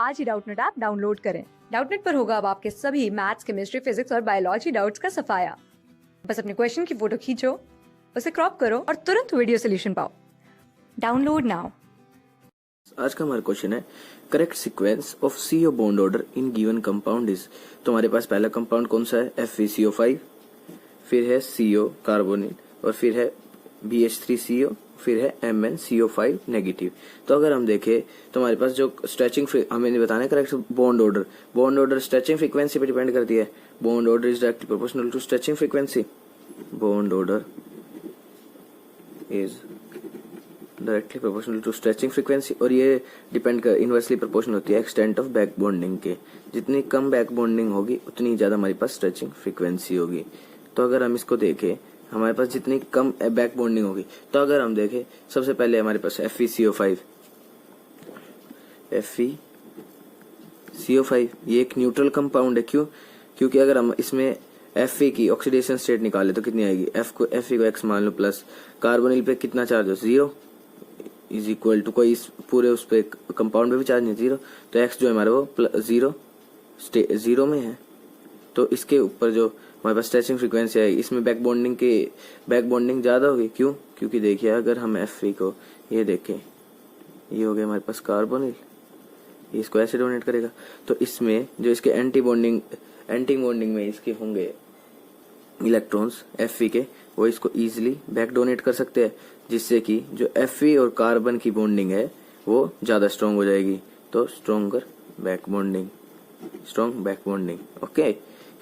आज ही Doubtnut app download करें। Doubtnut पर होगा अब आपके सभी मैथ्स, केमिस्ट्री, फिजिक्स और बायोलॉजी डाउट्स का सफाया। बस अपने क्वेश्चन की फोटो खींचो, उसे क्रॉप करो और तुरंत वीडियो सोल्यूशन पाओ। Download now. आज का हमारा क्वेश्चन है correct sequence of CO bond order in given compound is. तो हमारे पास पहला कंपाउंड कौन सा है? FeCO5, फिर है CO कार्बोनिल और फिर है BH3CO, फिर है MnCO5 नेगेटिव। तो अगर हम देखें तो हमारे पास जो स्ट्रेचिंग हमें बताना है correct bond order stretching frequency पे डिपेंड करती है। Bond order is directly proportional to stretching frequency. Bond order is directly proportional to stretching frequency और ये डिपेंड कर इनवर्सली प्रोपोर्शनल होती है एक्सटेंट ऑफ बैक बॉन्डिंग के। जितनी कम बैक बॉन्डिंग होगी उतनी ज्यादा हमारे पास स्ट्रेचिंग फ्रीक्वेंसी होगी। तो अगर हम इसको देखें हमारे पास जितनी कम बैक बॉन्डिंग होगी, तो अगर हम देखें सबसे पहले हमारे पास FeCO5 ये एक न्यूट्रल कंपाउंड है। क्यों? क्योंकि अगर हम इसमें Fe की ऑक्सीडेशन स्टेट निकाले तो कितनी आएगी? Fe को X मान लो प्लस कार्बोनिल पे कितना चार्ज हो? 0 इज इक्वल टू कोई पूरे उस पे कंपाउंड पे भी चार्ज नहीं 0, तो X जो है हमारा वो 0 में है। तो इसके ऊपर जो हमारे पास स्ट्रेचिंग फ्रीक्वेंसी आएगी इसमें बैक बॉन्डिंग ज्यादा होगी। क्यों? क्योंकि देखिए अगर हम Fe को ये देखें, ये हो गया हमारे पास कार्बोनिल, ये इसको ऐसे डोनेट करेगा। तो इसमें जो इसके एंटी बॉन्डिंग में इसके होंगे इलेक्ट्रॉन्स Fe के, वो इसको इजीली बैक डोनेट कर सकते हैं, जिससे कि जो Fe और कार्बन की बॉन्डिंग है वो ज्यादा स्ट्रॉन्ग हो जाएगी। तो स्ट्रॉन्ग बैक बॉन्डिंग ओके।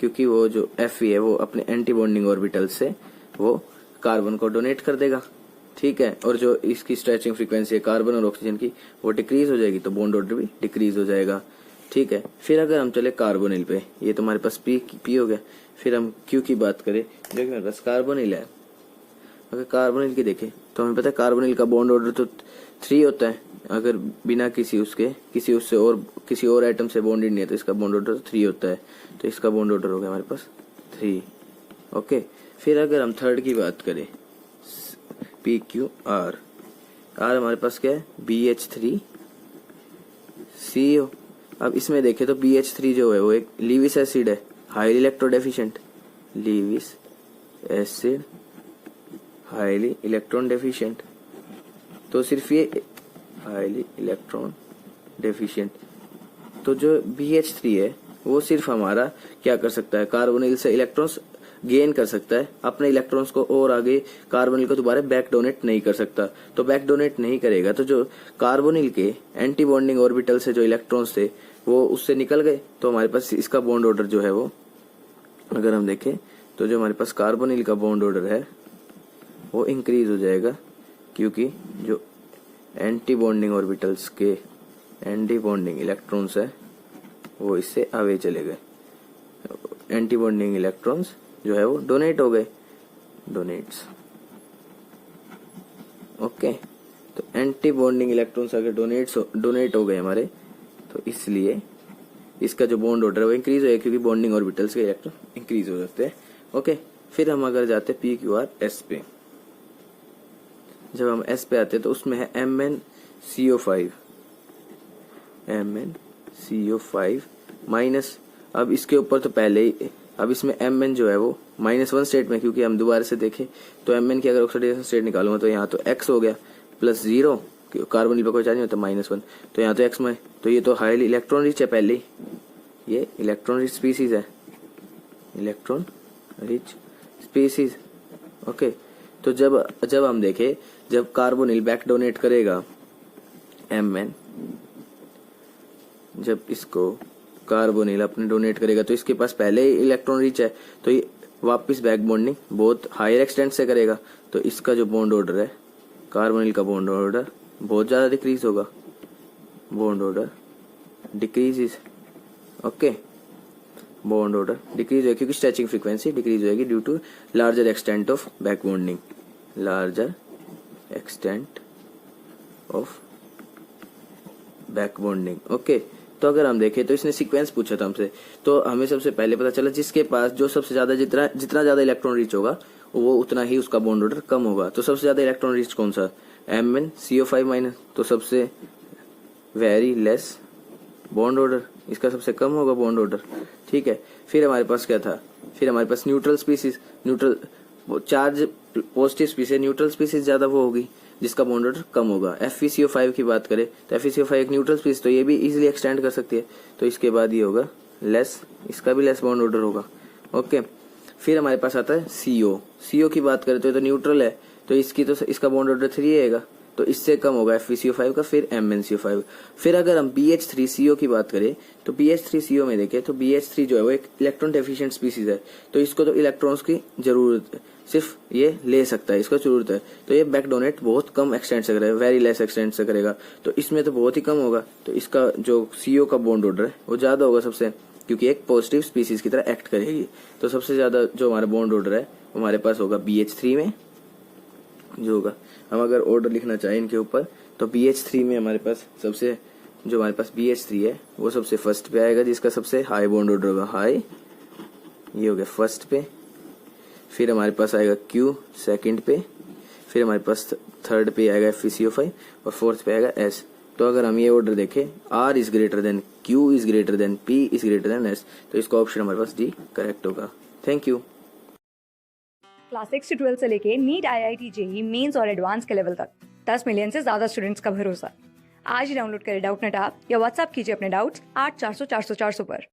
क्योंकि वो जो Fe है वो अपने एंटी बॉन्डिंग ऑर्बिटल से वो कार्बन को डोनेट कर देगा, ठीक है। और जो इसकी स्ट्रेचिंग फ्रीक्वेंसी है कार्बन और ऑक्सीजन की वो डिक्रीज हो जाएगी, तो बॉन्ड ऑर्डर भी डिक्रीज हो जाएगा, ठीक है। फिर अगर हम चले कार्बोनिल पे, ये तो हमारे पास पी हो गया। फिर हम Q की बात करें, जो कि हमारे पास कार्बोनिल है। अगर कार्बोनिल की देखें तो हमें पता है कार्बोनिल का बॉन्ड ऑर्डर तो 3 होता है। अगर बिना किसी और एटम से बॉन्डेड नहीं है तो इसका बॉन्ड ऑर्डर 3 होता है। तो इसका बॉन्ड ऑर्डर हो गया हमारे पास 3, ओके। फिर अगर हम थर्ड की बात करें PQR, हमारे पास क्या है? BH3CO। अब इसमें देखें तो BH3 जो है वो एक लीविस एसिड है, highly electron deficient. Lewis acid highly electron deficient, तो सिर्फ ये हाईली इलेक्ट्रॉन डेफिशिएंट। तो जो BH3 है वो सिर्फ हमारा क्या कर सकता है? कार्बोनिल से इलेक्ट्रॉन्स गेन कर सकता है अपने इलेक्ट्रॉन्स को, और आगे कार्बोनिल को दोबारा बैक डोनेट नहीं कर सकता। तो बैक डोनेट नहीं करेगा तो जो कार्बोनिल के एंटी बॉन्डिंग ऑर्बिटल से जो इलेक्ट्रॉन्स थे वो उससे निकल गए। तो हमारे पास इसका बॉन्ड ऑर्डर जो है वो अगर हम देखें तो जो हमारे पास कार्बोनिल का बॉन्ड ऑर्डर है वो इंक्रीज हो जाएगा, क्योंकि जो एंटी बॉन्डिंग ऑर्बिटल्स के एंटी बॉन्डिंग इलेक्ट्रॉन्स है वो इससे अवे चले गए। एंटी बॉन्डिंग इलेक्ट्रॉन्स जो है वो डोनेट हो गए, डोनेट्स, ओके। तो एंटी बॉन्डिंग इलेक्ट्रॉन्स अगर डोनेट हो गए हमारे, तो इसलिए इसका जो बॉन्ड ऑर्डर है वो इंक्रीज हो गया, क्योंकि बॉन्डिंग ऑर्बिटल्स के इलेक्ट्रॉन इंक्रीज हो जाते हैं, ओके। फिर हम अगर जाते हैं PQRS पे, जब हम S पे आते हैं तो उसमें है MnCO5 माइनस। अब इसके ऊपर तो पहले ही, अब इसमें Mn जो है वो -1 स्टेट में, क्योंकि हम दोबारा से देखें तो Mn की अगर ऑक्सीडेशन स्टेट निकालूंगा तो यहाँ तो X हो गया प्लस 0, कार्बोनिल पर कोई चार्ज नहीं होता -1, तो यहाँ तो X में, तो ये तो हाईली इलेक्ट्रॉन रिच है। पहले ही ये इलेक्ट्रॉन रिच स्पीसीज है, इलेक्ट्रॉन रिच स्पीसीज, ओके। तो जब हम देखें जब कार्बोनिल बैक डोनेट करेगा Mn, जब इसको कार्बोनिल अपने डोनेट करेगा तो इसके पास पहले ही इलेक्ट्रॉन रिच है, तो ये वापस बैक बॉन्डिंग बहुत हायर एक्सटेंट से करेगा। तो इसका जो बॉन्ड ऑर्डर है कार्बोनिल का बॉन्ड ऑर्डर बहुत ज्यादा डिक्रीज होगा, bond order decreases, okay. Bond order decrease होगा क्योंकि स्ट्रेचिंग फ्रीक्वेंसी डिक्रीज होगी due to larger extent of back bonding, larger extent of back bonding, okay. तो अगर हम देखें तो इसने सीक्वेंस पूछा था हमसे, तो हमें सबसे पहले पता चला जिसके पास जो सबसे ज्यादा जितना ज्यादा इलेक्ट्रॉन रिच होगा वो उतना ही उसका बॉन्ड ऑर्डर कम होगा। तो सबसे ज्यादा इलेक्ट्रॉन रिच कौन सा? MnCO5 माइनस, तो सबसे वेरी लेस बॉन्ड ऑर्डर, इसका सबसे कम होगा बॉन्ड ऑर्डर, ठीक है। फिर हमारे पास क्या था, फिर हमारे पास neutral species, neutral charge positive species, neutral species ज्यादा वो होगी जिसका बॉन्ड ऑर्डर कम होगा। FeCO5 की बात करें तो FeCO5 एक न्यूट्रल स्पीसीज, तो ये भी इजीली एक्सटेंड कर सकती है, तो इसके बाद ये होगा लेस, इसका भी लेस बॉन्ड ऑर्डर होगा, ओके। फिर हमारे पास आता है CO की बात करें तो ये तो न्यूट्रल है, तो इसका बॉन्ड ऑर्डर 3 आएगा, तो इससे कम होगा FeCO5 का, फिर MnCO5। फिर अगर हम BH3CO की बात करें तो BH3CO में देखें तो BH3 जो है वो एक इलेक्ट्रॉन डेफिशिएंट स्पीसीज है, तो इसको तो इलेक्ट्रॉन्स की जरूरत है, सिर्फ ये ले सकता है, इसको जरूरत है, तो ये बैक डोनेट बहुत कम एक्सटेंड से करेगा, वेरी लेस एक्सटेंड से करेगा, तो इसमें तो बहुत ही कम होगा, तो इसका जो CO का बॉन्ड ऑर्डर है वो ज्यादा होगा सबसे, क्योंकि एक पॉजिटिव स्पीसीज की तरह एक्ट करेगी। तो सबसे ज्यादा जो हमारा बॉन्ड ऑर्डर है वो हमारे पास होगा BH3 में जो होगा। हम अगर ऑर्डर लिखना चाहें इनके ऊपर तो BH3 में हमारे पास सबसे जो हमारे पास BH3 है वो सबसे फर्स्ट पे आएगा, जिसका सबसे हाई बॉन्ड ऑर्डर होगा, हाई, ये हो गया फर्स्ट पे। फिर हमारे पास आएगा Q सेकंड पे, फिर हमारे पास थर्ड पे आएगा FeCO5 और फोर्थ पे आएगा S। तो अगर हम ये ऑर्डर देखें R is greater than Q is greater than P is greater than S, तो इसका ऑप्शन हमारे पास D करेक्ट होगा। Thank you. क्लास 6 से 12 से लेके नीट, IIT, JEE मेंस और एडवांस के लेवल तक 10 मिलियन से ज्यादा स्टूडेंट्स का भरोसा। आज ही डाउनलोड करें डाउटनेट ऐप या व्हाट्सएप कीजिए अपने डाउट्स 8400 400 400 पर।